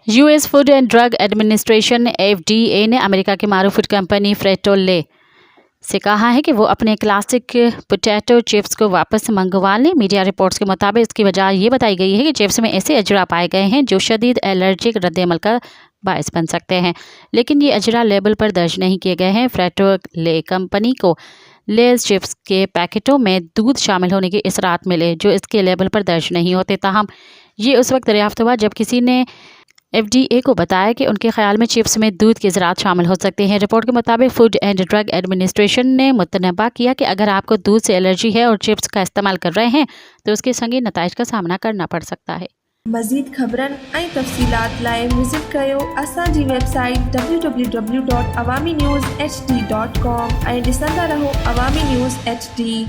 US food and drug administration FDA ने America की मारूफ food company फ्रेटोले से कहा है कि वो अपने क्लासिक पोटैटो चिप्स को वापस मंगवा लें। मीडिया रिपोर्ट्स के मुताबिक इसकी वजह ये बताई गई है कि चिप्स में ऐसे अजरा पाए गए हैं जो शदीद एलर्जिक रद्द-ए-अमल का बायस बन सकते हैं, लेकिन ये अजरा लेबल पर दर्ज नहीं किए गए हैं। फ्रेटोले कंपनी को लेज चिप्स के पैकेटों में दूध शामिल होने की इसरात मिले जो इसके लेबल पर दर्ज नहीं होते। ताहम ये उस वक्त दरियाफ्त हुआ जब किसी ने FDA को बताया कि उनके ख्याल में चिप्स में दूध के ज़रात शामिल हो सकते हैं। रिपोर्ट के मुताबिक फूड एंड ड्रग एडमिनिस्ट्रेशन ने मुतनबा किया कि अगर आपको दूध से एलर्जी है और चिप्स का इस्तेमाल कर रहे हैं तो उसके संगीन नताइज का सामना करना पड़ सकता है। मज़ीद ख़बरनि ऐं तफ़सीलात लाइ विज़िट कयो असांजी वेबसाइट www.awamiNewsHD.com ऐं ॾिसंदा रहो अवामी न्यूज़ HD।